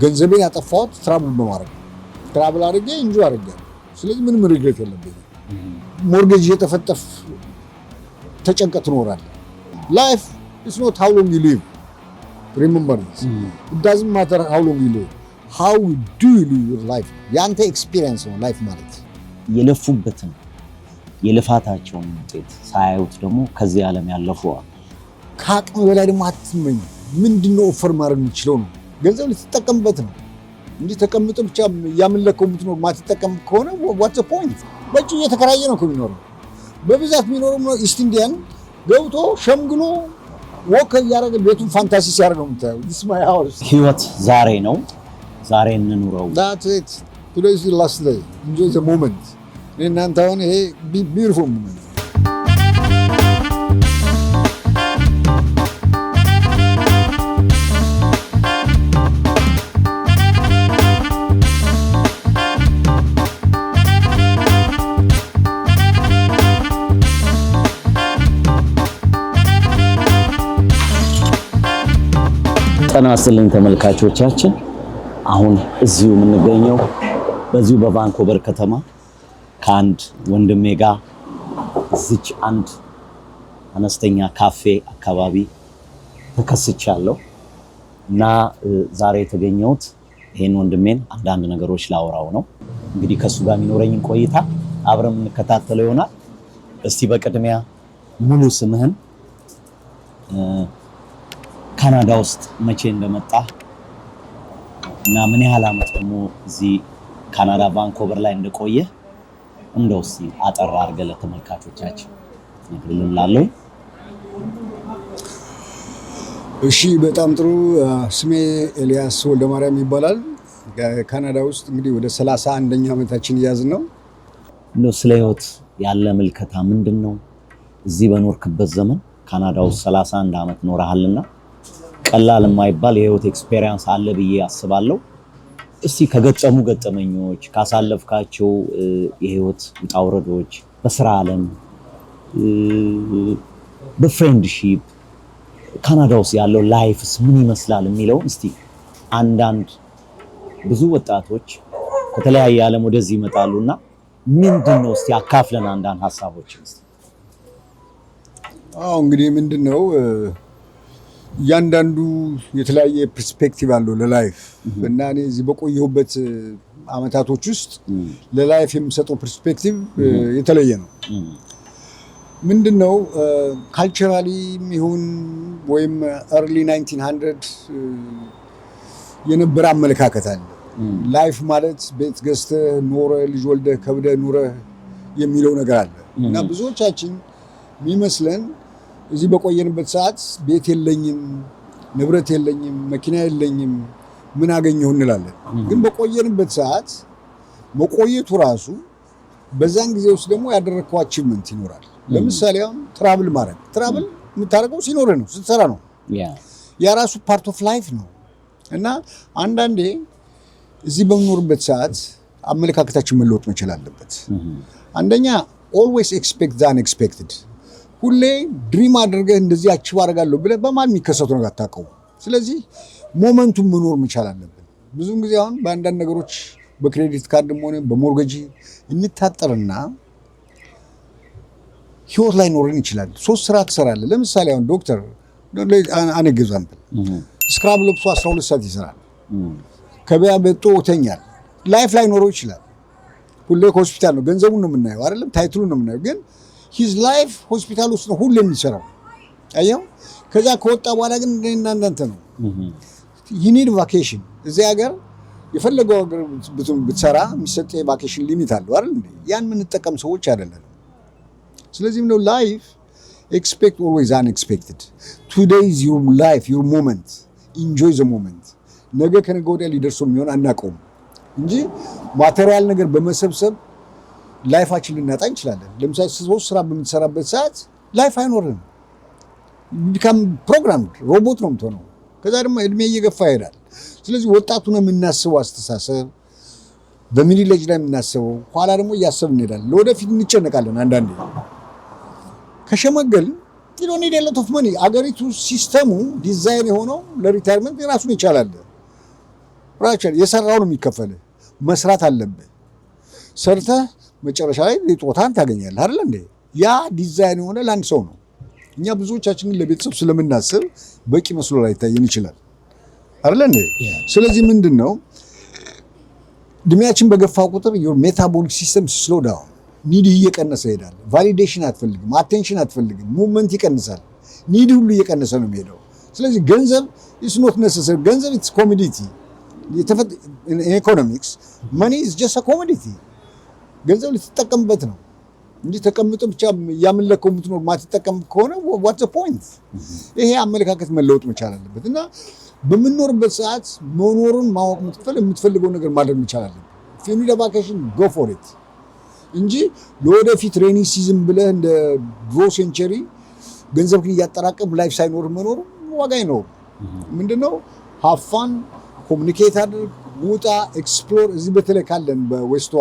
ገንዘቤን ያጠፋሁት ትራቭል በማድረግ ትራቭል አድርጌ ኢንጆይ አድርጌ ስለዚህ ምንም ሪግሬት የለብኝም ሞርጌጅ እየተፈጠፍ ተጨንቀህ ትኖራለህ life is not how long you live remember this it doesn't matter how long you live how do you live your life ያንተ ኤክስፒሪየንስ ነው ላይፍ ማለት የለፉበትን የልፋታቸውን ውጤት ሳያዩት ደግሞ ከዚህ ዓለም ያለፈው ከአቅም በላይ ደግሞ አትመኝ ምንድነው ኦፈር ማድረግ የምችለው ነው ገንዘብ ልትጠቀምበት ነው እንጂ ተቀምጦ ብቻ ያመለከው የምትኖር ማትጠቀም ከሆነ what's the point በእጁ እየተከራየ ነው የሚኖረው በብዛት የሚኖረው ነው ኢስት ኢንዲያን ገብቶ ሸምግሎ ወክ ያረገ ቤቱን ፋንታሲ ሲያደርገው የምታየው this my house ህይወት ዛሬ ነው ዛሬ እንኑረው that's it today is the last day enjoy the moment እናንተ አሁን ይሄ beautiful moment ጤና ይስጥልኝ ተመልካቾቻችን አሁን እዚሁ የምንገኘው በዚሁ በቫንኮቨር ከተማ ከአንድ ወንድሜ ጋር እዚች አንድ አነስተኛ ካፌ አካባቢ ተከስቻለሁ እና ዛሬ የተገኘሁት ይሄን ወንድሜን አንዳንድ ነገሮች ላወራው ነው እንግዲህ ከሱ ጋር የሚኖረኝ ቆይታ አብረን እንከታተለው ይሆናል እስቲ በቅድሚያ ሙሉ ስምህን ካናዳ ውስጥ መቼ እንደመጣ እና ምን ያህል አመት ደግሞ እዚህ ካናዳ ቫንኮቨር ላይ እንደቆየ እንደው እስቲ አጠር አድርገህ ለተመልካቾቻችን ነግርልናለህ እሺ በጣም ጥሩ ስሜ ኤልያስ ወልደማርያም ይባላል ካናዳ ውስጥ እንግዲህ ወደ 31ኛ ዓመታችን ያዝን ነው እንደው ስለ ህይወት ያለ ምልከታ ምንድነው እዚህ በኖርክበት ዘመን ካናዳ ውስጥ 31 ዓመት ኖርሃልና ቀላል የማይባል የህይወት ኤክስፒሪየንስ አለ ብዬ አስባለሁ እስቲ ከገጠሙ ገጠመኞች ካሳለፍካቸው የህይወት ውጣ ውረዶች በስራ ዓለም በፍሬንድሺፕ ካናዳ ውስጥ ያለው ላይፍስ ምን ይመስላል የሚለው እስቲ አንዳንድ ብዙ ወጣቶች ከተለያየ ዓለም ወደዚህ ይመጣሉና ምንድነው እስቲ አካፍለን አንዳንድ ሐሳቦች እስቲ እንግዲህ ምንድነው ያንዳንዱ የተለያየ ፐርስፔክቲቭ አለው ለላይፍ እና እኔ እዚህ በቆየሁበት አመታቶች ውስጥ ለላይፍ የምሰጠው ፐርስፔክቲቭ የተለየ ነው ምንድነው ካልቸራሊ ይሁን ወይም early 1900 የነበረ አመለካከት አለ ላይፍ ማለት ቤት ገዝተህ ኖረ ልጅ ወልደህ ከብደህ ኑረ የሚለው ነገር አለ እና ብዙዎቻችን የሚመስለን እዚህ በቆየንበት ሰዓት ቤት የለኝም ንብረት የለኝም መኪና የለኝም ምን አገኘሁ እንላለን ግን በቆየንበት ሰዓት መቆየቱ ራሱ በዛን ጊዜ ውስጥ ደግሞ ያደረግከው አቺቭመንት ይኖራል ለምሳሌ አሁን ትራቭል የምታደርገው ሲኖርህ ነው ስትሰራ ነው ያ ራሱ ፓርት ኦፍ ላይፍ ነው እና አንዳንዴ እዚህ በምኖርበት ሰዓት አመለካከታችን መለወጥ መቻል አለበት አንደኛ always expect the unexpected ሁሌ ድሪም አድርገህ እንደዚህ አቺቭ አደርጋለሁ ብለህ በማን የሚከሰተው ነገር አታውቀውም ስለዚህ ሞመንቱን መኖር መቻል አለብን ብዙም ጊዜ አሁን በአንዳንድ ነገሮች በክሬዲት ካርድም ሆነ በሞርጌጅ እንታጠርና ህይወት ላይ ኖርን ይችላል ሶስት ስራ ትሰራለህ ለምሳሌ አሁን ዶክተር አን ኤግዛምፕል ስክራብ ለብሶ 12 ሰዓት ይሰራል ከበያ በጦ ተኛል ላይፍ ላይ ኖሮ ይችላል ሁሌ ሆስፒታል ነው ገንዘቡን ነው የምናየው አይደለም ታይትሉን ነው የምናየው ግን his life ሆስፒታል ውስጥ ነው ሁሌ የሚሰራው አየው ከዛ ከወጣ በኋላ ግን እናንተ ነው you need vacation እዚህ ሀገር የፈለገው ሀገር ብትሰራ የሚሰጥ የቫኬሽን ሊሚት አለው አይደል እንዴ ያን ምን ተጠቀም ሰዎች አይደለም ስለዚህ ነው ላይፍ expect always unexpected today is your life your moment enjoy the moment ነገ ከነገ ወዲያ ሊደርሰው የሚሆን አናውቀውም እንጂ ማቴሪያል ነገር በመሰብሰብ ላይፋችን ልናጣ እንችላለን ለምሳሌ ሶስት ስራ በምትሰራበት ሰዓት ላይፍ አይኖርም become programmed ሮቦት ነው የምትሆነው ከዛ ደግሞ እድሜ እየገፋ ይሄዳል ስለዚህ ወጣቱ ነው የምናስበው አስተሳሰብ በሚኒሌጅ ላይ የምናስበው ኋላ ደግሞ እያሰብን እንሄዳለን ለወደፊት እንጨነቃለን አንዳንዴ ከሸመገል you don't need a lot of money አገሪቱ ሲስተሙ ዲዛይን የሆነው ለሪታየርመንት የራሱን ይቻላል ራቸር የሰራው ነው የሚከፈልህ። መስራት አለብህ። ሰርተህ መጨረሻ ላይ ጦታን ታገኛለህ አይደል እንዴ? ያ ዲዛይን የሆነ ለአንድ ሰው ነው። እኛ ብዙዎቻችን ግን ለቤተሰብ ስለምናስብ በቂ መስሎ ላይታየን ይችላል አይደል እንዴ? ስለዚህ ምንድነው እድሜያችን በገፋ ቁጥር your metabolic system slow down ኒድ እየቀነሰ ይሄዳል። ቫሊዴሽን አትፈልግም፣ አቴንሽን አትፈልግም፣ ሙቭመንት ይቀንሳል። ኒድ ሁሉ እየቀነሰ ነው የሚሄደው። ስለዚህ ገንዘብ is not necessary። ገንዘብ it's commodity። in economics money is just a commodity። ገንዘብ ልትጠቀምበት ነው እንጂ ተቀምጦ ብቻ ያመለከው የምትኖር ማትጠቀም ከሆነ what's the point? ይሄ አመለካከት መለወጥ መቻል አለበት እና በምንኖርበት ሰዓት መኖሩን ማወቅ የምትፈልገው ነገር ማድረግ መቻል አለበት። if you need a vacation go for it እንጂ ለወደፊት ሬኒ ሲዝን ብለህ እንደ ድሮ ሴንቸሪ ገንዘብ ግን እያጠራቀም ላይፍ ሳይኖር መኖር ዋጋ አይኖርም። ምንድነው ሀፋን ኮሙኒኬት አድርግ፣ ውጣ፣ ኤክስፕሎር። እዚህ በተለይ ካለን በዌስቱ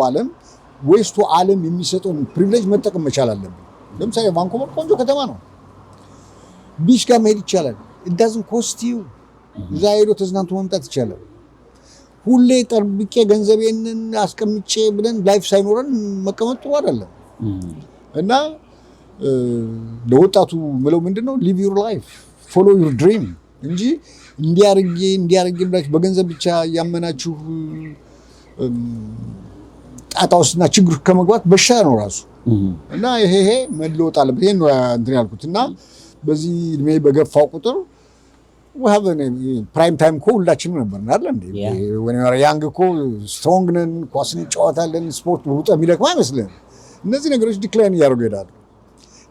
ዓለም የሚሰጠውን ፕሪቪሌጅ መጠቀም መቻል አለብን። ለምሳሌ ቫንኩቨር ቆንጆ ከተማ ነው። ቢች ጋር መሄድ ይቻላል። it doesn't cost you። እዛ ሄዶ ተዝናንቶ መምጣት ይቻላል። ሁሌ ጠብቄ ገንዘቤንን አስቀምጬ ብለን ላይፍ ሳይኖረን መቀመጥ ጥሩ አይደለም እና ለወጣቱ ምለው ምንድነው live your life follow your dream እንጂ እንዲያርጌ ብላችሁ በገንዘብ ብቻ ያመናችሁ ጣጣ ውስጥና ችግር ከመግባት በሽታ ነው ራሱ እና ይሄ መለወጥ አለበት። ይሄን ነው እንትን ያልኩት እና በዚህ እድሜ በገፋው ቁጥር ፕራይም ታይም እኮ ሁላችንም ነበርን አይደል እንዴ? ያንግ እኮ ስትሮንግ ነን፣ ኳስ እንጫወታለን፣ ስፖርት ሩጠ የሚደክም አይመስልም። እነዚህ ነገሮች ዲክላይን እያደረጉ ይሄዳሉ።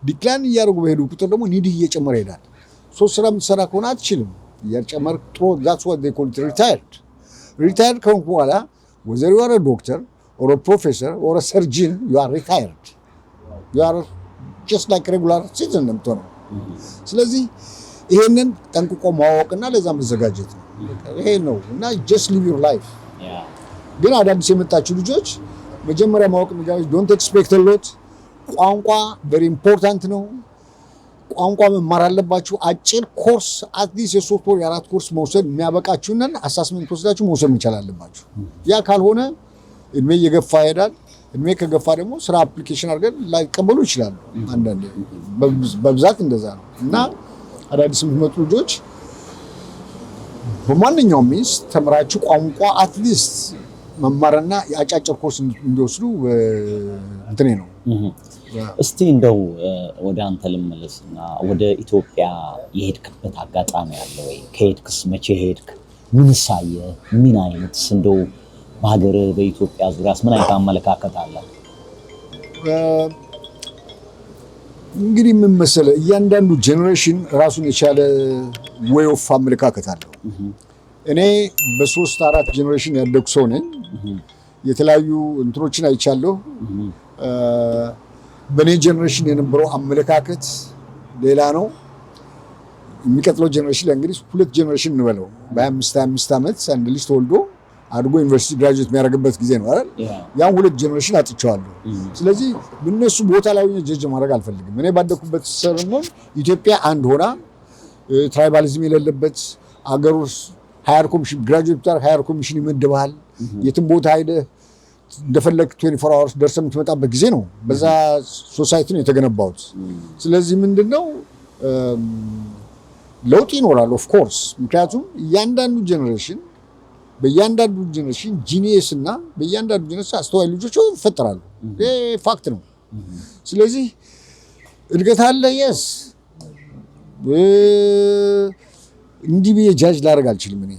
ዲክላይን እያደረጉ በሄዱ ቁጥር ደግሞ ኒድህ እየጨመረ ይሄዳል። ሶስት ስራ የምትሰራ ከሆነ አትችልም። እያጨመር ጥሮ that's what they call it retired ከሆንክ በኋላ whether you are a doctor or a professor or a surgeon you are retired. You are just like regular citizen ነው። ስለዚህ ይሄንን ጠንቅቆ ማወቅና ለዛ መዘጋጀት ነው። ይሄ ነው እና just live your life። ግን አዳዲስ የመጣችሁ ልጆች መጀመሪያ ማወቅ የሚገባችሁ don't expect a lot። ቋንቋ very important ነው። ቋንቋ መማር አለባችሁ። አጭር ኮርስ አትሊስት የሶስት ወር የአራት ኮርስ መውሰድ የሚያበቃችሁና አሳስመንት ወስዳችሁ መውሰድ መቻል አለባችሁ። ያ ካልሆነ እድሜ እየገፋ ይሄዳል። እድሜ ከገፋ ደግሞ ስራ አፕሊኬሽን አድርገን ላይቀበሉ ይችላሉ። አንዳንዴ በብዛት እንደዛ ነው እና አዳዲስ የምትመጡ ልጆች በማንኛውም ሚንስ ተምራችሁ ቋንቋ አትሊስት መማርና የአጫጭር ኮርስ እንዲወስዱ እንትኔ ነው። እስቲ እንደው ወደ አንተ ልመለስና ወደ ኢትዮጵያ የሄድክበት አጋጣሚ አለ ወይ? ከሄድክስ መቼ ሄድክ? ምን ሳየህ? ምን አይነትስ እንደው በሀገር በኢትዮጵያ ዙሪያስ ምን አይነት አመለካከት አለ? እንግዲህ ምን መሰለህ እያንዳንዱ ጄኔሬሽን ራሱን የቻለ ዌይ ኦፍ አመለካከት አለው። እኔ በሶስት አራት ጄኔሬሽን ያደኩ ሰው ነኝ። የተለያዩ እንትኖችን አይቻለሁ። በኔ ጄኔሬሽን የነበረው አመለካከት ሌላ ነው። የሚቀጥለው ጄኔሬሽን ላይ እንግዲህ ሁለት ጄኔሬሽን እንበለው በ25 ዓመት አንድ ልጅ ተወልዶ አድጎ ዩኒቨርሲቲ ግራጁዌት የሚያደርግበት ጊዜ ነው አይደል? ያን ሁለት ጄኔሬሽን አጥቻለሁ። ስለዚህ በእነሱ ቦታ ላይ ጀጅ ማድረግ አልፈልግም። እኔ ባደኩበት ሰሞን ኢትዮጵያ አንድ ሆና ትራይባሊዝም የሌለበት አገር ውስጥ ሃየር ኮሚሽን ግራጁዌት ብታር ሃየር ኮሚሽን ይመድብሃል። የትም ቦታ ሄደህ እንደፈለግ 24 hours ደርሰህ የምትመጣበት ጊዜ ነው። በዛ ሶሳይቲ ነው የተገነባሁት። ስለዚህ ምንድነው ለውጥ ይኖራል ኦፍ ኮርስ። ምክንያቱም እያንዳንዱ ጄኔሬሽን በእያንዳንዱ ጄኔሬሽን ጂኒየስ እና በእያንዳንዱ ጄኔሬሽን አስተዋይ ልጆች ይፈጠራሉ። ይሄ ፋክት ነው። ስለዚህ እድገት አለ። የስ እንዲህ ብዬ ጃጅ ላደርግ አልችልም። እኔ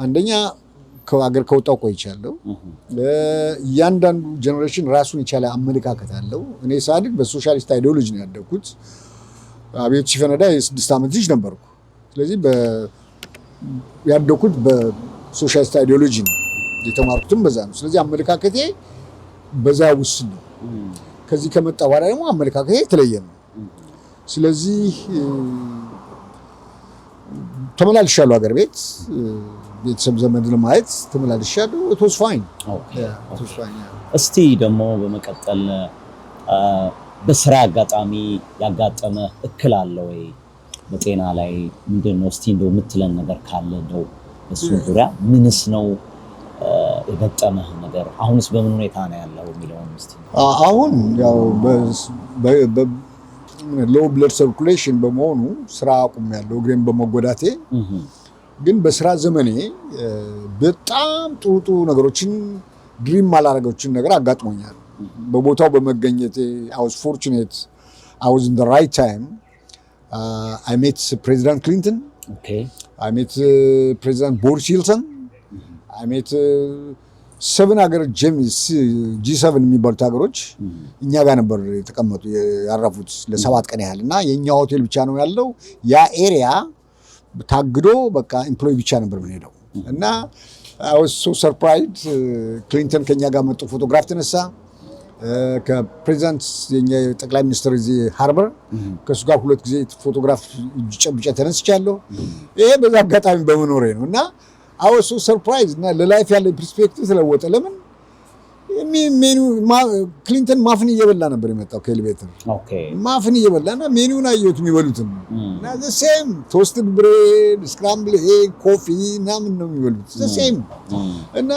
አንደኛ ከሀገር ከወጣሁ ቆይቻለሁ። እያንዳንዱ ጄኔሬሽን ራሱን የቻለ አመለካከት አለው። እኔ ሳድግ በሶሻሊስት አይዲዮሎጂ ነው ያደግኩት። አብዮት ሲፈነዳ የ6 ዓመት ልጅ ነበርኩ። ስለዚህ ያደግኩት በሶሻሊስት አይዲዮሎጂ ነው፣ የተማርኩትም በዛ ነው። ስለዚህ አመለካከቴ በዛ ውስጥ ነው። ከዚህ ከመጣ በኋላ ደግሞ አመለካከቴ የተለየ ነው። ስለዚህ ተመላልሻለሁ ሀገር ቤት ቤተሰብ ዘመድ ለማየት ተመላልሻለሁ። it was fine። እስቲ ደግሞ በመቀጠል በስራ አጋጣሚ ያጋጠመ እክል አለ ወይ? በጤና ላይ ምንድነው? እስቲ እንደው የምትለን ነገር ካለ እንደው በሱ ዙሪያ ምንስ ነው የገጠመህ ነገር አሁንስ በምን ሁኔታ ነው ያለው የሚለውን እስቲ። አሁን ያው ሎው ብለድ ሰርኩሌሽን በመሆኑ ስራ አቁሜያለሁ እግሬን በመጎዳቴ። ግን በስራ ዘመኔ በጣም ጥሩ ነገሮችን ድሪም ማላረጋዎችን ነገር አጋጥሞኛል። በቦታው በመገኘቴ I was fortunate. I was in the right time. I met President Clinton. Okay. I met President Boris Yeltsin. I met 7 ሀገር G7 የሚባሉት ሀገሮች እኛ ጋር ነበር የተቀመጡ ያረፉት ለ7 ቀን ያህል እና የኛ ሆቴል ብቻ ነው ያለው። ያ ኤሪያ ታግዶ በቃ ኤምፕሎይ ብቻ ነበር የምንሄደው እና I was so surprised. ክሊንተን ከኛ ጋር መጥቶ ፎቶግራፍ ተነሳ። ከፕሬዚዳንት የኛ ጠቅላይ ሚኒስትር እዚህ ሃርበር ከሱ ጋር 2 ጊዜ ፎቶግራፍ ጨብጨ ተነስቻለሁ። ይሄ በዛ አጋጣሚ በመኖሬ ነው እና I was so surprised እና ለላይፍ ያለ ፐርስፔክቲቭ ተለወጠ። ለምን ሜኑ ክሊንተን ማፍን እየበላ ነበር የመጣው ከኤሌቬተር። ኦኬ ማፍን እየበላና ሜኑን አየሁት የሚበሉትን እና the same toasted bread, scrambled egg, coffee ምናምን ነው የሚበሉት the same እና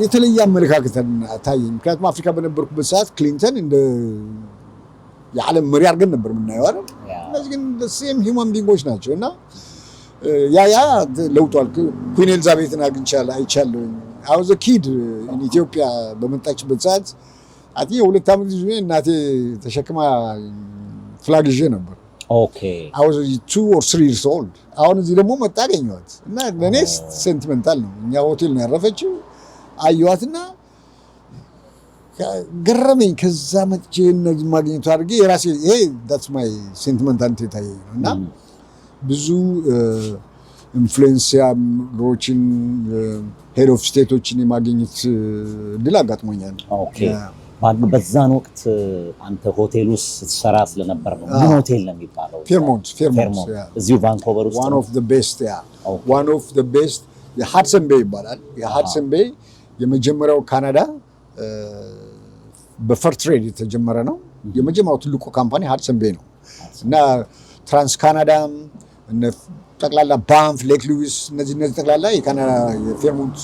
የተለየ አመለካከት ታየኝ። ምክንያቱም አፍሪካ በነበርኩበት ሰዓት ክሊንተን እንደ የዓለም መሪ አድርገን ነበር የምናየው አይደል? እነዚህ ግን the same human beings ናቸው እና ያ ለውጧል። ኩዊን ኤልዛቤትን አይቻለሁ። I was a kid in Ethiopia በመጣችበት ሰዓት አጥዬ 2 ዓመት ልጅ ነኝ። እናቴ ተሸክማ ፍላግ ይዤ ነበር። ኦኬ I was 2 or 3 years old. አሁን እዚህ ደግሞ መጣ አገኘኋት እና ለኔ ሴንቲሜንታል ነው። እኛ ሆቴል ነው ያረፈችው። አየኋትና ገረመኝ። ከዛ መጥቼ እነዚህ ማግኘቱ አድርጌ የራሴ ይሄ that's my sentimentality ታየኝ እና ብዙ ኢንፍሉዌንሰሮችን ሄድ ኦፍ ስቴቶችን የማግኘት ድል አጋጥሞኛል። ኦኬ በዛን ወቅት አንተ ሆቴል ውስጥ ስትሰራ ስለነበር ነው። ምን ሆቴል ነው የሚባለው? ፌርሞንት እዚሁ ቫንኮቨር ውስጥ one of the best one of the best የሃድሰን ቤይ ይባላል። የሃድሰን ቤይ የመጀመሪያው ካናዳ በፈር ትሬድ የተጀመረ ነው። የመጀመሪያው ትልቁ ካምፓኒ ሃድሰን ቤይ ነው እና ትራንስ ካናዳም እነ ጠቅላላ ባንፍ ሌክ ሉዊስ እነዚህ ጠቅላላ የካናዳ የፌርሞንት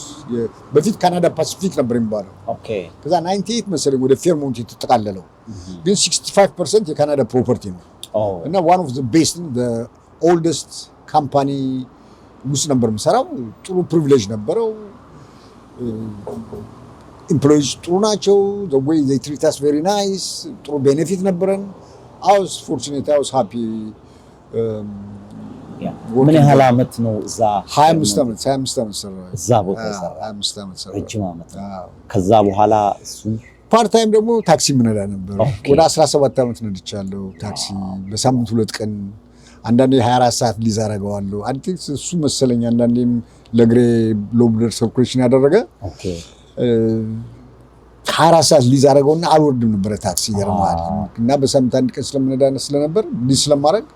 በፊት ካናዳ ፓሲፊክ ነበር የሚባለው። ኦኬ ከዛ 98 መሰለኝ ወደ ፌርሞንት የተጠቃለለው ግን 65% የካናዳ ፕሮፐርቲ ነው እና one of the best the oldest company ውስጥ ነበር የምሰራው። ጥሩ ፕሪቪሌጅ ነበረው። ኤምፕሎይዝ ጥሩ ናቸው። the way they treat us very nice ጥሩ ቤኔፊት ነበረን። I was fortunate. I was happy. ምን ያህል ዓመት ነው እዛ? 25 ዓመት ሰራሁ እዛ ቦታ ሰራሁ። 25 ዓመት ሰራሁ። ረጅም ዓመት። ከዛ በኋላ እሱን ፓርት ታይም ደግሞ ታክሲ ምነዳ ነበር። ወደ 17 ዓመት ነድቻለሁ ታክሲ በሳምንት 2 ቀን አንዳንዴ 24 ሰዓት ሊዝ አደርገዋለሁ። አንተ እሱ መሰለኝ አንዳንዴም ለግሬ ሎው ብለድ ሰርኩሌሽን ያደረገ 24 ሰዓት ሊዝ አደረገውና አልወርድም ነበር ታክሲ ይገርማል። እና በሳምንት 1 ቀን ስለምነዳ ስለነበር ሊዝ ስለማድረግ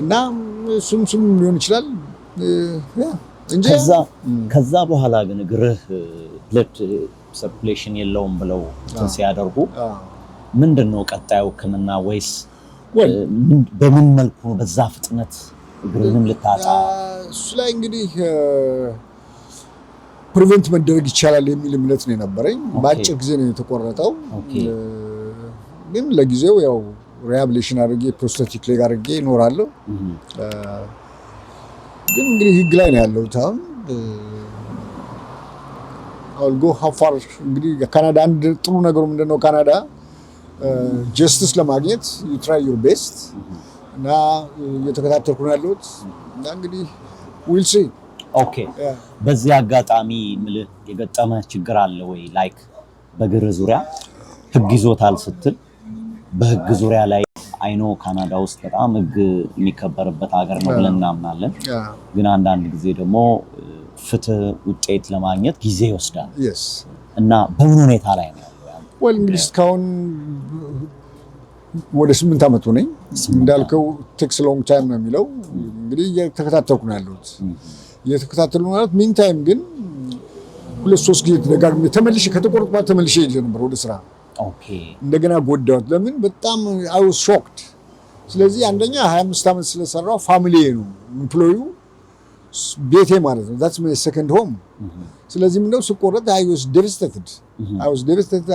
እና ሱም ሊሆን ይችላል እንጂ ከዛ በኋላ ግን እግርህ ብለድ ሰርኩሌሽን የለውም ብለው ሲያደርጉ ምንድነው ቀጣዩ ሕክምና ወይስ በምን መልኩ በዛ ፍጥነት እግርህን ልታጣ? እሱ ላይ እንግዲህ ፕሪቨንት መደረግ ይቻላል የሚል እምነት ነው የነበረኝ። በአጭር ጊዜ ነው የተቆረጠው። ግን ለጊዜው ያው ሪሃቢሊቴሽን አድርጌ ፕሮስቴቲክ ሌግ አድርጌ እኖራለሁ። ግን እንግዲህ ህግ ላይ ነው ያለው ታም I'll go how far እንግዲህ ካናዳ አንድ ጥሩ ነገሩ ምንድነው ካናዳ ጀስቲስ ለማግኘት you try your best እና እየተከታተልኩ ነው ያለሁት እና እንግዲህ we'll see። ኦኬ በዚህ አጋጣሚ ምልህ የገጠመ ችግር አለ ወይ? ላይክ በእግር ዙሪያ ህግ ይዞታል ስትል በህግ ዙሪያ ላይ አይኖ ካናዳ ውስጥ በጣም ህግ የሚከበርበት ሀገር ነው ብለን እናምናለን። ግን አንዳንድ ጊዜ ደግሞ ፍትህ ውጤት ለማግኘት ጊዜ ይወስዳል እና በምን ሁኔታ ላይ ነው? ወይ እንግዲህ እስካሁን ወደ 8 ዓመት ሆነኝ። እንዳልከው takes a long time ነው የሚለው። እንግዲህ እየተከታተልኩ ነው ያለሁት። እየተከታተልኩ ማለት ሚን ታይም ግን 2-3 ጊዜ ደጋግሜ ተመልሼ ከተቆረጥኩ ተመልሼ ሄጄ ነበር ወደ ስራ። ኦኬ እንደገና ጎዳሁት። ለምን በጣም I was shocked። ስለዚህ አንደኛ 25 ዓመት ስለሰራው ፋሚሊ ነው ኤምፕሎዩ ቤቴ ማለት ነው። that's my second home ስለዚህ ምንድነው ስቆረጥ I was devastated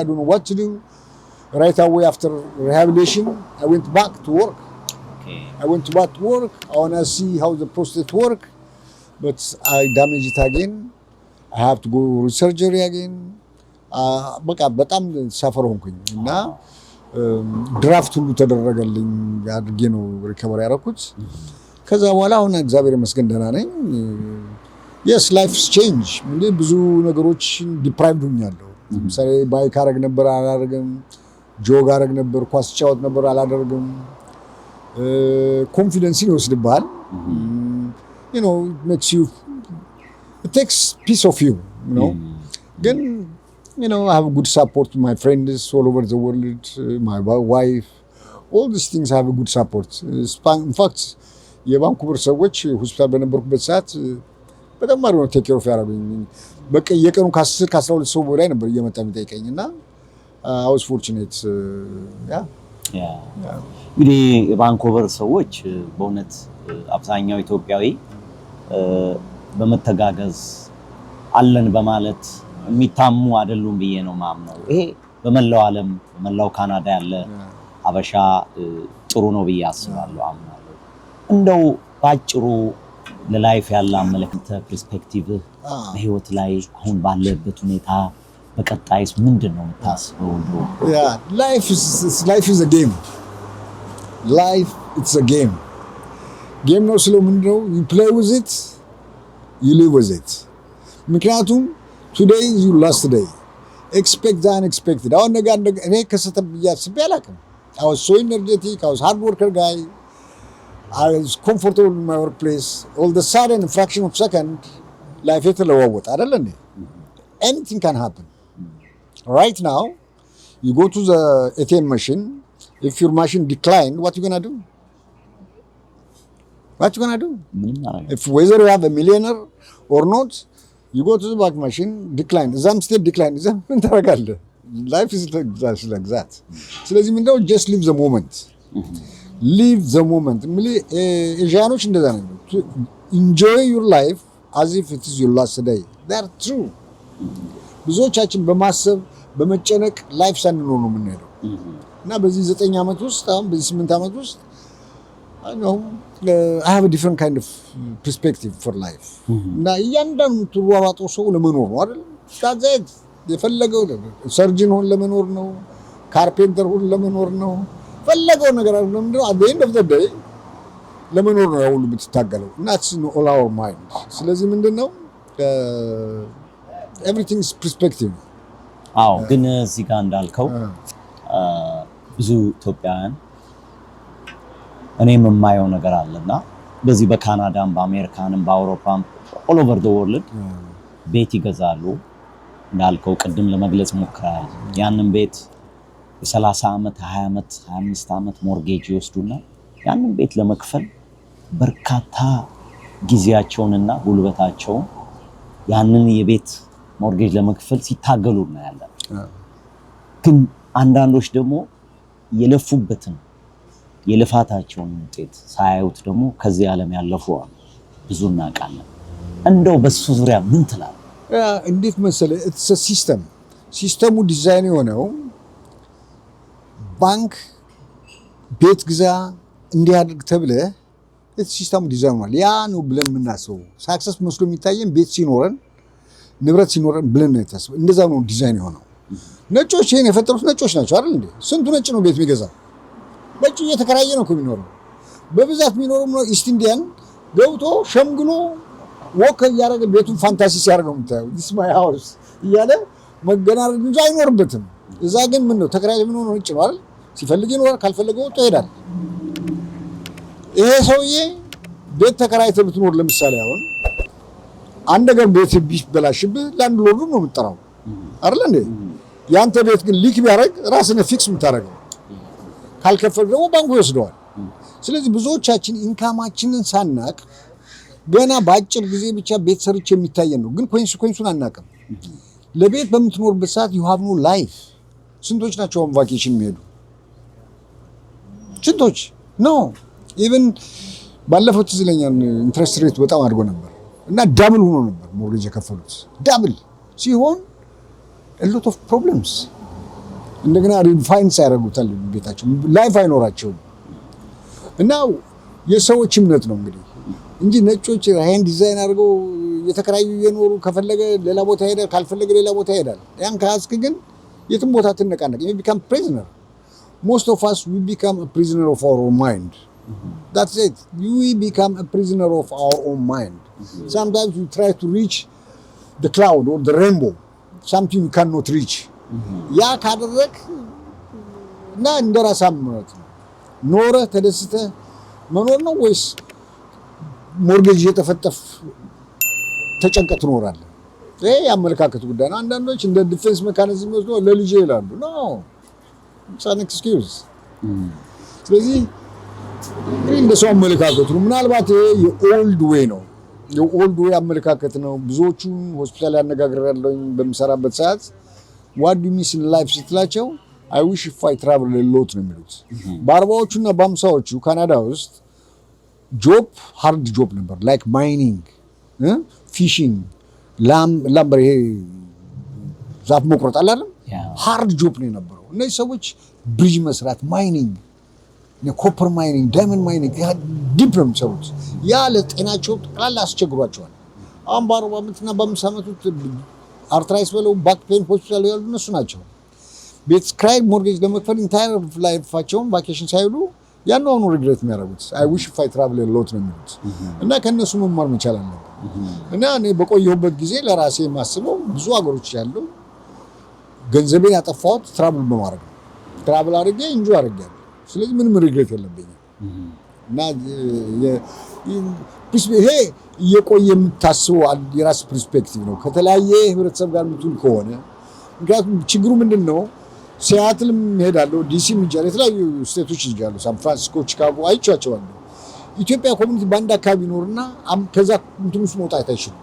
I don't know what to do right away after rehabilitation I went back to work I went back to work I want to see how the prostate work but I damaged it again I have to go surgery again በቃ በጣም ሰፈር ሆንኩኝ እና ድራፍት ሁሉ ተደረገልኝ አድርጌ ነው ሪከቨር ያደረኩት ከዛ በኋላ አሁን እግዚአብሔር ይመስገን ደህና ነኝ yes life is change ብዙ ነገሮች ዲፕራይቭድ ሆኛለሁ ለምሳሌ ባይክ አረግ ነበር አላደርግም ጆግ አረግ ነበር ኳስ ጫወት ነበር አላደርግም ኮንፊደንስ ይወስድብሃል you know it makes you it takes piece of you know then you know I have good support my friends all over the world my wife all these things have a good support in fact የቫንኩቨር ሰዎች ሆስፒታል በነበርኩበት ሰዓት በጣም ማሩ ነው ቴክ ኬር ኦፍ ያረጉኝ በቃ የቀኑ ከ10 ከ12 ሰው በላይ ነበር እየመጣ የሚጠይቀኝና I was fortunate እንግዲህ የቫንኩቨር ሰዎች በእውነት አብዛኛው ኢትዮጵያዊ በመተጋገዝ አለን በማለት የሚታሙ አይደሉም ብዬ ነው ማምነው ይሄ በመላው ዓለም በመላው ካናዳ ያለ አበሻ ጥሩ ነው ብዬ አስባለሁ አምናለሁ እንደው ባጭሩ ለላይፍ ያለ አመለካከት ፐርስፔክቲቭ በህይወት ላይ አሁን ባለበት ሁኔታ በቀጣይስ ምንድነው የምታስበው life is a game life it's a game ነው ስለው ምንድነው you play with it you live with it ምክንያቱም today is your last day expect the unexpected አሁን ነገር እኔ ከሰተብያ አስቤያለሁ I was so energetic I was hard worker guy I was comfortable in my workplace all the sudden a fraction of second life የተለዋወጠ አይደል እንዴ anything can happen right now you go to the ATM machine if your machine decline what you going to do if whether you have a millionaire or not you go to the bank machine decline exam state decline exam ምን ታረጋለህ life is like that ስለዚህ ምንድነው just live the moment live the moment ኤዥያኖች እንደዛ ነው enjoy your life as if it is your last day they are true ብዙዎቻችን በማሰብ በመጨነቅ ላይፍ ሳንኖር ነው የምንሄደው እና በዚህ 9 አመት ውስጥ አሁን በዚህ 8 አመት ውስጥ I know I have a different kind of perspective for life እና እያንዳንዱ ተሯሯጦ ሰው ለመኖር ነው አይደል ታዘት የፈለገው ሰርጅን ሆነ ለመኖር ነው ካርፔንተር ሆነ ለመኖር ነው ፈለገው ነገር አይደለም እንደው at the end of the day ለመኖር ነው ሁሉ የምትታገለው እና it's all our mind ስለዚህ ምንድነው everything is perspective አዎ ግን እዚህ ጋር እንዳልከው ብዙ ኢትዮጵያውያን እኔም የማየው ነገር አለና በዚህ በካናዳም በአሜሪካንም በአውሮፓም all over the world ቤት ይገዛሉ እንዳልከው ቅድም ለመግለጽ ሞክራለሁ ያንን ቤት የ30 አመት 20 አመት 25 አመት ሞርጌጅ ይወስዱና ያንን ቤት ለመክፈል በርካታ ጊዜያቸውንና ጉልበታቸውን ያንን የቤት ሞርጌጅ ለመክፈል ሲታገሉ ነው ያለው ግን አንዳንዶች ደግሞ የለፉበትን የልፋታቸውን ውጤት ሳያዩት ደግሞ ከዚህ ዓለም ያለፉ ብዙ እናውቃለን እንደው በሱ ዙሪያ ምን ትላለህ እንዴት መሰለህ it's a system ሲስተሙ ዲዛይን የሆነው ባንክ ቤት ግዛ እንዲያድርግ ተብለህ ሲስተሙ ዲዛይን ነው ያ ነው ብለን የምናስበው ሳክሰስ መስሎ የሚታየን ቤት ሲኖረን ንብረት ሲኖረን ብለን ነው የታሰበው እንደዛ ነው ዲዛይን የሆነው ነጮች ይሄን የፈጠሩት ነጮች ናቸው አይደል እንዴ ስንቱ ነጭ ነው ቤት የሚገዛው በጭ እየተከራየ ነው የሚኖረው በብዛት የሚኖረው ነው ኢስት ኢንዲያን ገብቶ ሸምግሎ ወክ ያረገ ቤቱን ፋንታሲ ሲያርገው የምታየው this my house እያለ መገናረድ እንጂ አይኖርበትም እዛ ግን ምን ነው ተከራይ ምን ሆኖ ነጭ ነው አይደል ሲፈልግ ይኖራል ካልፈለገው ወጥቶ ይሄዳል ይሄ ሰውዬ ቤት ተከራይተህ ብትኖር ለምሳሌ አሁን አንድ ነገር ቤት ቢበላሽብህ ላንድ ሎርዱ ነው የምትጠራው አይደል እንዴ ያንተ ቤት ግን ሊክ ቢያረግ ራስን ፊክስ የምታረገው ካልከፈል ደግሞ ባንኩ ይወስደዋል ስለዚህ ብዙዎቻችን ኢንካማችንን ሳናቅ ገና በአጭር ጊዜ ብቻ ቤት ሰርች የሚታየን ነው ግን ኮንሲኩዌንሱን አናቀም ለቤት በምትኖርበት ሰዓት you have no life ስንቶች ናቸው on vacation የሚሄዱ ስንቶች no even ባለፈው ትዝ ይለኛል ኢንትረስት ሬት በጣም አድርጎ ነበር እና ዳብል ሆኖ ነበር ሞርጌጅ የከፈሉት። ዳብል ሲሆን a lot of problems እንደገና ሪፋይንስ ያደርጉታል ቤታቸው ላይፍ አይኖራቸውም። እና የሰዎች እምነት ነው እንግዲህ እንጂ ነጮች ሃንድ ዲዛይን አድርገው የተከራዩ የኖሩ ከፈለገ ሌላ ቦታ ሄዳል ካልፈለገ ሌላ ቦታ ሄዳል። ያን ካስክ ግን የትም ቦታ ትነቃነቅ you become prisoner. Most of us we become a prisoner of our own mind. That's it. We become a prisoner of our own mind. Sometimes we try to reach the cloud or the rainbow, something you cannot reach. ያ ካደረክ እና እንደራሳ ማለት ነው ኖረ ተደስተ መኖር ነው ወይስ ሞርጌጅ የተፈጠፍ ተጨንቀት ትኖራለህ? ይሄ ያመለካከት ጉዳይ ነው። አንዳንዶች እንደ ዲፌንስ ሜካኒዝም ወስደው ለልጄ ይላሉ። ኖ it's an excuse። ስለዚህ እንደሰው አመለካከት ነው። ምናልባት የኦልድ ዌይ ነው የኦልድ ዌይ አመለካከት ነው። ብዙዎቹ ሆስፒታል ያነጋግሬያለሁኝ በምሰራበት ሰዓት what do you miss in life ስትላቸው I wish if I travel a lot ነው የሚሉት። በ40ዎቹና በ50ዎቹ ካናዳ ውስጥ ጆብ ሃርድ ጆብ ነበር ላይክ ማይኒንግ ፊሽንግ ላምበር ይሄ ዛፍ መቁረጥ አለ አይደል ሃርድ ጆብ ነው የነበረው። እነዚህ ሰዎች ብሪጅ መስራት ማይኒንግ ኮፐር ማይኒንግ ዳይመንድ ማይኒንግ ዲፕ ነው የሚሰሩት። ያ ለጤናቸው ጠቅላላ አስቸግሯቸዋል። አሁን በ40 ዓመትና በ50 ዓመት አርትራይስ በለው ባክ ፔን ሆስፒታል ያሉ እነሱ ናቸው። ቤት ክራይ ሞርጌጅ ለመክፈል ኢንታየር ላይፋቸውን ቫኬሽን ሳይሉ ያን ነው ሪግሬት የሚያደርጉት። I wish if I travel a lot ነው የሚሉት። እና ከነሱ መማር መቻል አለብን። እና እኔ በቆየሁበት ጊዜ ለራሴ የማስበው ብዙ ሀገሮች ያለው ገንዘቤን ያጠፋሁት ትራቭል በማድረግ ነው። ትራቭል አድርጌ ኢንጆይ አድርጌያለሁ። ስለዚህ ምንም ሪግሬት የለብኝም። እና ይሄ እየቆየ የምታስበው የራስ ፐርስፔክቲቭ ነው ከተለያየ ህብረተሰብ ጋር የምትውል ከሆነ። ምክንያቱም ችግሩ ምንድን ነው? ሲያትልም ሄዳለሁ፣ ዲሲም ሄጃለሁ፣ የተለያዩ ስቴቶች ሄጃለሁ፣ ሳን ፍራንሲስኮ፣ ቺካጎ አይቻቸዋለሁ። ኢትዮጵያ ኮሚኒቲ በአንድ አካባቢ ይኖርና ከዛ እንትን ውስጥ መውጣት አይችልም።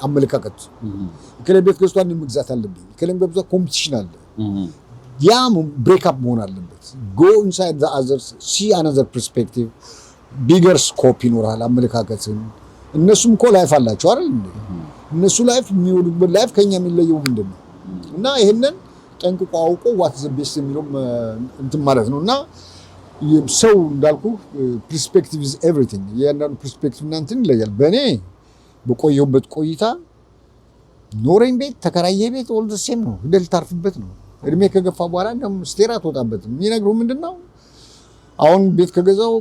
አመለካከት ከሌላ ቤት ገዝቷል መግዛት አለብኝ ከሌላ በብዛት ኮምፒቲሽን አለ። ያ ብሬክ አፕ መሆን አለበት። go inside the others see another perspective bigger scope ይኖራል አመለካከትን። እነሱም እኮ ላይፍ አላቸው አይደል እንዴ? እነሱ ላይፍ የሚወዱበት ላይፍ ከኛ የሚለየው ምንድነው? እና ይሄንን ጠንቅቆ አውቆ what is the best የሚለው እንትን ማለት ነው። እና ሰው እንዳልኩ perspective is everything። ያንዳንዱ perspective እና እንትን ይለያል። በእኔ በቆየሁበት ቆይታ ኖረኝ ቤት ተከራየ ቤት all the same ነው። ሂደህ ልታርፍበት ነው። እድሜ ከገፋ በኋላ እንደውም ስቴራት ወጣበት የሚነግሩ ምንድነው? አሁን ቤት ከገዛው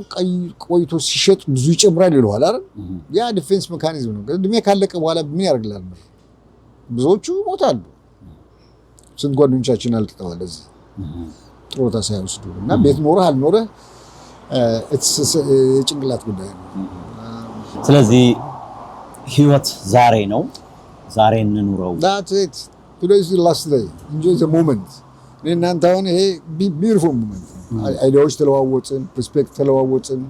ቆይቶ ሲሸጥ ብዙ ይጨምራል ይለዋል አይደል? ያ ዲፌንስ ሜካኒዝም ነው። እድሜ ካለቀ በኋላ ምን ያደርግላል? ብዙዎቹ ይሞታሉ። ስንት ጓደኞቻችን አልቅጠዋል እዚህ ጥሮታ ሳይወስዱ። እና ቤት ኖረህ አልኖረህ የጭንቅላት ጉዳይ ነው። ስለዚህ ህይወት ዛሬ ነው። ዛሬ እንኑረው። That's it. Today is the last day. Enjoy the moment. እናንተ አሁን ይሄ beautiful moment. አይዲያዎች ተለዋወጥን፣ ፐርስፔክቲቭ ተለዋወጥን።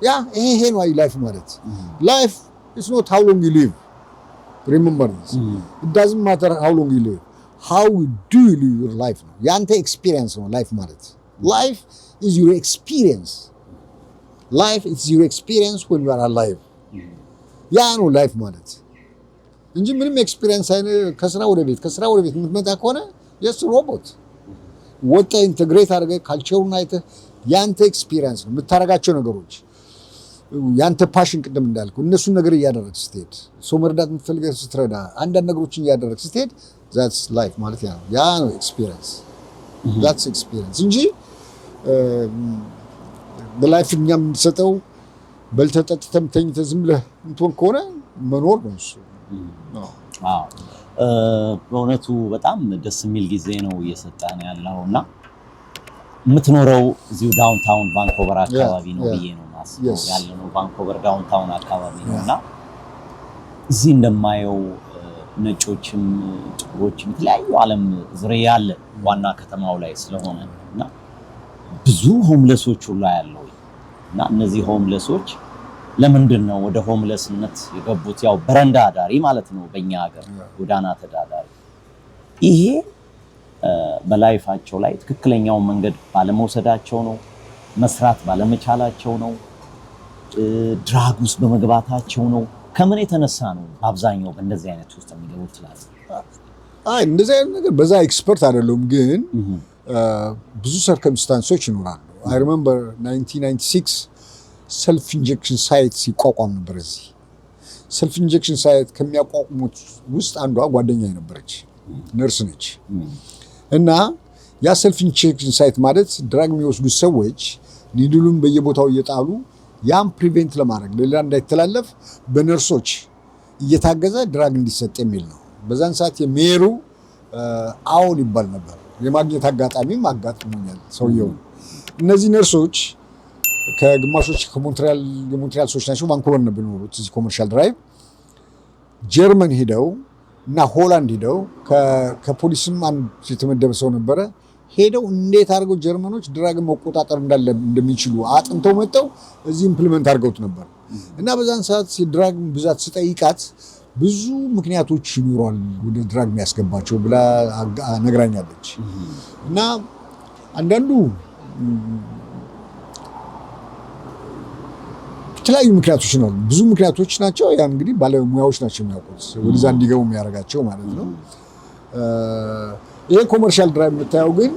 ያ ይሄ ነው ላይፍ ማለት። Life is not how long you live. Remember this. It doesn't matter how long you live. How do you live your life? ያንተ ኤክስፒሪየንስ ነው ላይፍ ማለት። Life is your experience. Life is your experience when you are alive. ያ ነው ላይፍ ማለት እንጂ ምንም ኤክስፒሪየንስ አይነ ከስራ ወደ ቤት የምትመጣ ከሆነ የስ ሮቦት ወጣ ኢንተግሬት አድርገህ ካልቸሩን አይተህ ያንተ ኤክስፒሪየንስ ነው የምታረጋቸው ነገሮች ያንተ ፓሽን ቅድም እንዳልኩ እነሱን ነገር እያደረግህ ስትሄድ ሰው መርዳት የምትፈልገው ስትረዳ አንዳንድ ነገሮችን እያደረግህ ስትሄድ that's life ማለት ያ ነው ኤክስፒሪየንስ that's experience እንጂ በላይፍ እኛም የምንሰጠው በልተህ ጠጥተህ ተኝተህ ዝም ብለህ እንትን ከሆነ መኖር ነው እሱ። አዎ በእውነቱ በጣም ደስ የሚል ጊዜ ነው እየሰጠን ያለውና የምትኖረው እዚሁ ዳውንታውን ቫንኮቨር አካባቢ ነው ብዬ ነው ማስበው ያለነው ቫንኮቨር ዳውንታውን አካባቢ ነውና እዚህ እንደማየው ነጮችም ጥቁሮችም የተለያዩ ዓለም ዙሪያ ያለ ዋና ከተማው ላይ ስለሆነና ብዙ ሆምለሶች ሁሉ ያለው እና እነዚህ ሆምለሶች ለምንድን ነው ወደ ሆምለስነት የገቡት? ያው በረንዳ ዳሪ ማለት ነው በእኛ ሀገር ጎዳና ተዳዳሪ። ይሄ በላይፋቸው ላይ ትክክለኛውን መንገድ ባለመውሰዳቸው ነው፣ መስራት ባለመቻላቸው ነው። ድራግ ውስጥ በመግባታቸው ነው? ከምን የተነሳ ነው በአብዛኛው በእንደዚህ አይነት ውስጥ የሚገቡት ትላለህ? እንደዚህ አይነት ነገር በዛ ኤክስፐርት አይደለም፣ ግን ብዙ ሰርከምስታንሶች ይኖራሉ። አይ ሪሜምበር 1996 ሰልፍ ኢንጀክሽን ሳይት ሲቋቋም ነበር። እዚህ ሰልፍ ኢንጀክሽን ሳይት ከሚያቋቁሙት ውስጥ አንዷ ጓደኛ ነበረች፣ ነርስ ነች። እና ያ ሰልፍ ኢንጀክሽን ሳይት ማለት ድራግ የሚወስዱት ሰዎች ኒድሉን በየቦታው እየጣሉ ያም ፕሪቬንት ለማድረግ ሌላ እንዳይተላለፍ በነርሶች እየታገዘ ድራግ እንዲሰጥ የሚል ነው። በዛን ሰዓት የሜሩ አውል ይባል ነበር። የማግኘት አጋጣሚም አጋጥሞኛል ሰውየው። እነዚህ ነርሶች ከግማሾች የሞንትሪያል ሰዎች ናቸው። ቫንኩቨር ነው የሚኖሩት እዚህ ኮመርሻል ድራይቭ። ጀርመን ሄደው እና ሆላንድ ሄደው ከፖሊስም አንድ የተመደበ ሰው ነበረ። ሄደው እንዴት አድርገው ጀርመኖች ድራግን መቆጣጠር እንደሚችሉ አጥንተው መጥተው እዚህ ኢምፕሊመንት አድርገውት ነበር። እና በዛን ሰዓት የድራግ ብዛት ስጠይቃት ብዙ ምክንያቶች ይኖራል ወደ ድራግ የሚያስገባቸው ብላ ነግራኛለች። እና አንዳንዱ የተለያዩ ምክንያቶች ነው፣ ብዙ ምክንያቶች ናቸው። ያ እንግዲህ ባለሙያዎች ናቸው የሚያውቁት ወደዛ እንዲገቡ የሚያደርጋቸው ማለት ነው። ይሄ ኮመርሻል ድራይቭ የምታየው ግን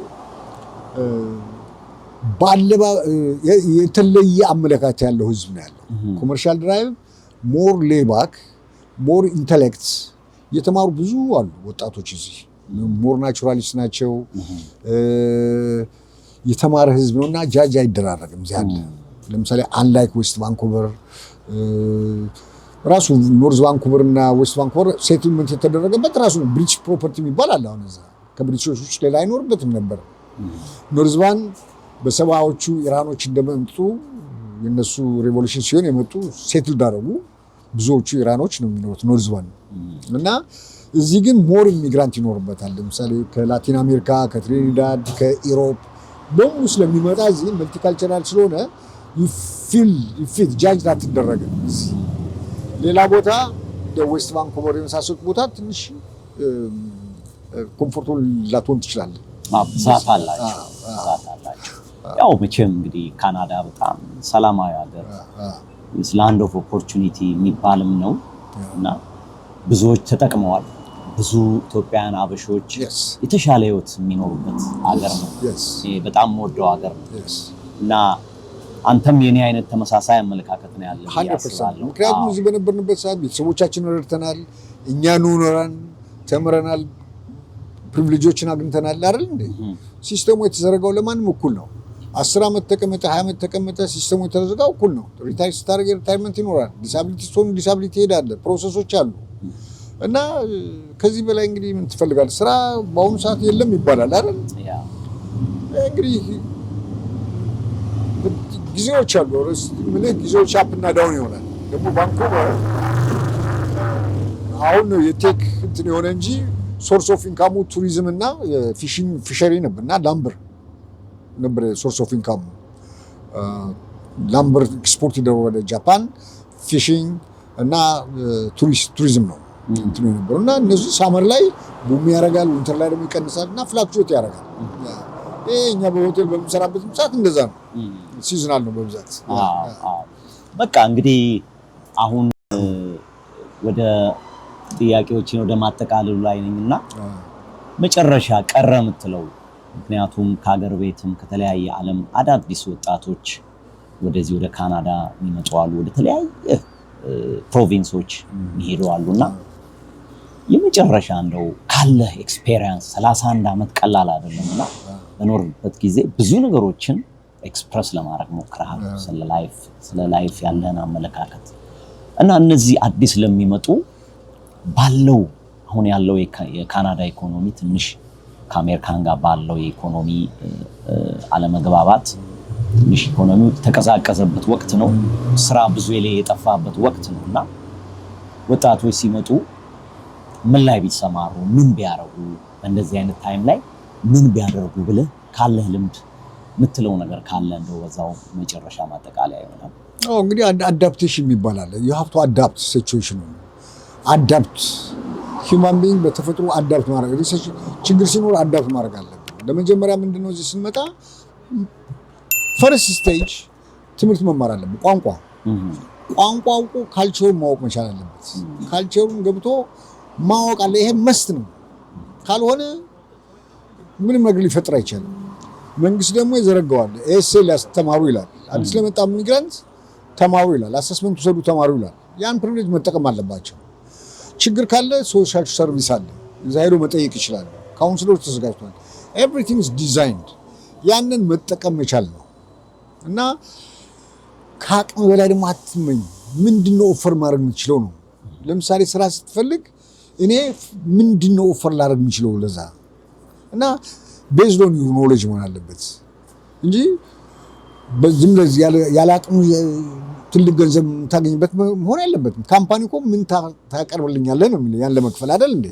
የተለየ አመለካከት ያለው ህዝብ ነው ያለው። ኮመርሻል ድራይቭ ሞር ሌባክ ሞር ኢንተሌክት የተማሩ ብዙ አሉ ወጣቶች እዚህ ሞር ናቹራሊስት ናቸው። የተማረ ህዝብ ነውና ጃጅ አይደራረግም እዚህ አለ። ለምሳሌ አንላይክ ዌስት ቫንኩቨር ራሱ ኖርዝ ቫንኩቨር እና ዌስት ቫንኩቨር ሴትልመንት የተደረገበት ራሱ ብሪቲሽ ፕሮፐርቲ የሚባል አለ። አሁን እዛ ከብሪቲሾች ውጭ ሌላ አይኖርበትም ነበር። ኖርዝ ቫን በሰባዎቹ ኢራኖች እንደመጡ የነሱ ሬቮሉሽን ሲሆን የመጡ ሴትል ዳረጉ። ብዙዎቹ ኢራኖች ነው የሚኖሩት ኖርዝ ቫን እና እዚህ ግን ሞር ኢሚግራንት ይኖርበታል። ለምሳሌ ከላቲን አሜሪካ፣ ከትሪኒዳድ፣ ከኢሮፕ በሙሉ ስለሚመጣ እዚህ መልቲካልቸራል ስለሆነ ፊት ጃጅ ላትደረገ ሌላ ቦታ ዌስት ቫንኩቨር የመሳሰሉት ቦታ ትንሽ ኮምፎርታብል ላትሆን ትችላለህ። ብዛት አላቸው። ያው መቼም እንግዲህ ካናዳ በጣም ሰላማዊ ሀገር ላንድ ኦፍ ኦፖርቹኒቲ የሚባልም ነው እና ብዙዎች ተጠቅመዋል። ብዙ ኢትዮጵያውያን አበሾች የተሻለ ህይወት የሚኖሩበት ሀገር ነው። በጣም ወደው ሀገር ነው እና አንተም የኔ አይነት ተመሳሳይ አመለካከት ነው ያለው። 100% ምክንያቱም እዚህ በነበርንበት ሰዓት ቤተሰቦቻችንን ረድተናል፣ እኛ ኑረናል፣ ተምረናል፣ ፕሪቪሌጆችን አግኝተናል አይደል እንዴ? ሲስተሙ የተዘረጋው ለማንም እኩል ነው። 10 ዓመት ተቀመጠ 20 ዓመት ተቀመጠ ሲስተሙ የተዘረጋው እኩል ነው። ሪታይር ስታደርግ ሪታይርመንት ይኖራል። ዲሳቢሊቲ ስትሆን ዲሳቢሊቲ ይሄዳል። ፕሮሰሶች አሉ እና ከዚህ በላይ እንግዲህ ምን ትፈልጋለህ? ስራ በአሁኑ ሰዓት የለም ይባላል አይደል? እንግዲህ ጊዜዎች አሉ። ጊዜዎች አፕ እና ዳውን ይሆናል። ደግሞ ቫንኩቨር አሁን ነው የቴክ እንትን የሆነ እንጂ ሶርስ ኦፍ ኢንካሙ ቱሪዝም እና ፊሸሪ ነበርና ላምበር ነበር ሶርስ ኦፍ ኢንካሙ። ላምበር ኤክስፖርት ይደረግ ወደ ጃፓን፣ ፊሽንግ እና ቱሪዝም ነው እንትን የነበረው እና እነዚህ ሳመር ላይ ቡም ያደርጋል፣ ዊንተር ላይ ደግሞ ይቀንሳል እና ፍላክቹዌት ያደርጋል። እኛ በሆቴል በምሰራበት ሰዓት እንደዛ ነው። ሲዝናል ነው በብዛት። በቃ እንግዲህ አሁን ወደ ጥያቄዎችን ወደ ማጠቃለሉ ላይ ነኝና መጨረሻ ቀረ የምትለው ምክንያቱም ከሀገር ቤትም ከተለያየ ዓለም አዳዲስ ወጣቶች ወደዚህ ወደ ካናዳ የሚመጡ አሉ፣ ወደ ተለያየ ፕሮቪንሶች የሚሄዱ አሉና የመጨረሻ እንደው ካለ ኤክስፔሪየንስ 31 ዓመት ቀላል አይደለምና በኖርበት ጊዜ ብዙ ነገሮችን ኤክስፕረስ ለማድረግ ሞክረሃል። ስለ ላይፍ ያለህን አመለካከት እና እነዚህ አዲስ ለሚመጡ ባለው አሁን ያለው የካናዳ ኢኮኖሚ ትንሽ ከአሜሪካን ጋር ባለው የኢኮኖሚ አለመግባባት ትንሽ ኢኮኖሚው ተቀዛቀዘበት ወቅት ነው። ስራ ብዙ የጠፋበት ወቅት ነው እና ወጣቶች ሲመጡ ምን ላይ ቢሰማሩ ምን ቢያደርጉ በእንደዚህ አይነት ታይም ላይ ምን ቢያደርጉ ብለህ ካለህ ልምድ የምትለው ነገር ካለ እንደው በዛው መጨረሻ ማጠቃለያ ይሆናል። እንግዲህ አዳፕቴሽን ይባላል። you have to adapt situation ነው። አዳፕት ሂውማን ቢንግ በተፈጥሮ አዳፕት ማድረግ ችግር ሲኖር አዳፕት ማድረግ አለብን። ለመጀመሪያ ምንድነው እዚህ ስንመጣ ፈርስት ስቴጅ ትምህርት መማር አለብን። ቋንቋው ካልቸሩን ማወቅ መቻል አለበት። ካልቸሩን ገብቶ ማወቅ አለ። ይሄ መስት ነው። ካልሆነ ምንም ነገር ሊፈጥር አይችልም። መንግስት ደግሞ ይዘረጋዋል። ኤስኤል ያስተማሩ ይላል። አዲስ ለመጣ ኢሚግራንት ተማሩ ይላል። አሰስመንት ወሰዱ ተማሩ ይላል። ያን ፕሪቪሌጅ መጠቀም አለባቸው። ችግር ካለ ሶሻል ሰርቪስ አለ። እዛ ሄዶ መጠየቅ ይችላል። ካውንስለሮች ተዘጋጅቷል። ኤቭሪቲንግ ኢዝ ዲዛይንድ። ያንን መጠቀም መቻል ነው እና ከአቅም በላይ ደግሞ አትመኝ። ምንድነው ኦፈር ማድረግ የምችለው ነው። ለምሳሌ ስራ ስትፈልግ እኔ ምንድነው ኦፈር ላደርግ የምችለው ለዛ እና ቤዝድ ኦን ዩር ኖሌጅ መሆን አለበት እንጂ በዚህም ለዚህ ያለ አቅሙ ትልቅ ገንዘብ የምታገኝበት መሆን ያለበትም። ካምፓኒ እኮ ምን ታቀርብልኛለህ ነው የሚለው። ያን ለመክፈል አይደል እንዴ?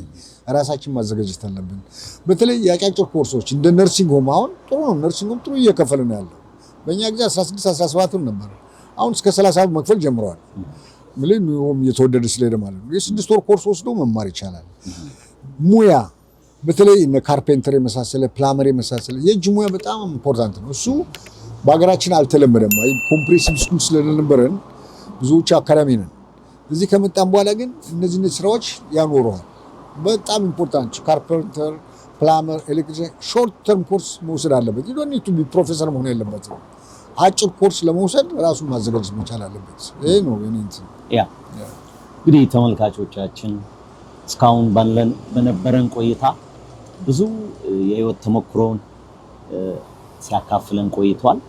ራሳችን ማዘጋጀት አለብን። በተለይ የአጫጭር ኮርሶች እንደ ነርሲንግ ሆም አሁን ጥሩ ነው። ነርሲንግ ሆም ጥሩ እየከፈለ ነው ያለው። በእኛ ጊዜ 16 17 ነበር። አሁን እስከ 30 መክፈል ጀምረዋል። ምንም ኑሮም እየተወደደ ስለሄደ ማለት ነው። የ6 ወር ኮርስ ወስዶ መማር ይቻላል። ሙያ በተለይ እነ ካርፔንተር የመሳሰለ ፕላመር የመሳሰለ የእጅ ሙያ በጣም ኢምፖርታንት ነው። እሱ በሀገራችን አልተለመደም። ኮምፕሬሲቭ ስኩል ስለነበረን ብዙዎች አካዳሚ ነን። እዚህ ከመጣን በኋላ ግን እነዚህ ስራዎች ያኖረዋል። በጣም ኢምፖርታንት ካርፔንተር፣ ፕላመር፣ ኤሌክትሪሽን ሾርት ተርም ኮርስ መውሰድ አለበት። ዩ ዶንት ኒድ ቱ ቢ ፕሮፌሰር መሆን የለበትም። አጭር ኮርስ ለመውሰድ ራሱን ማዘጋጀት መቻል አለበት። ይሄ ነው የኔ እንትን። ያ እንግዲህ ተመልካቾቻችን እስካሁን በነበረን ቆይታ ብዙ የህይወት ተሞክሮን ሲያካፍለን ቆይቷል።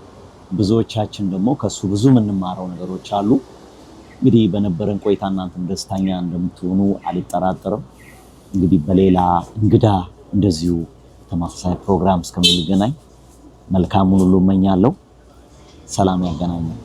ብዙዎቻችን ደግሞ ከሱ ብዙ የምንማረው ነገሮች አሉ። እንግዲህ በነበረን ቆይታ እናንተም ደስተኛ እንደምትሆኑ አልጠራጠርም። እንግዲህ በሌላ እንግዳ እንደዚሁ ተመሳሳይ ፕሮግራም እስከምንገናኝ መልካሙን ሁሉ እመኛለሁ። ሰላም ያገናኘን።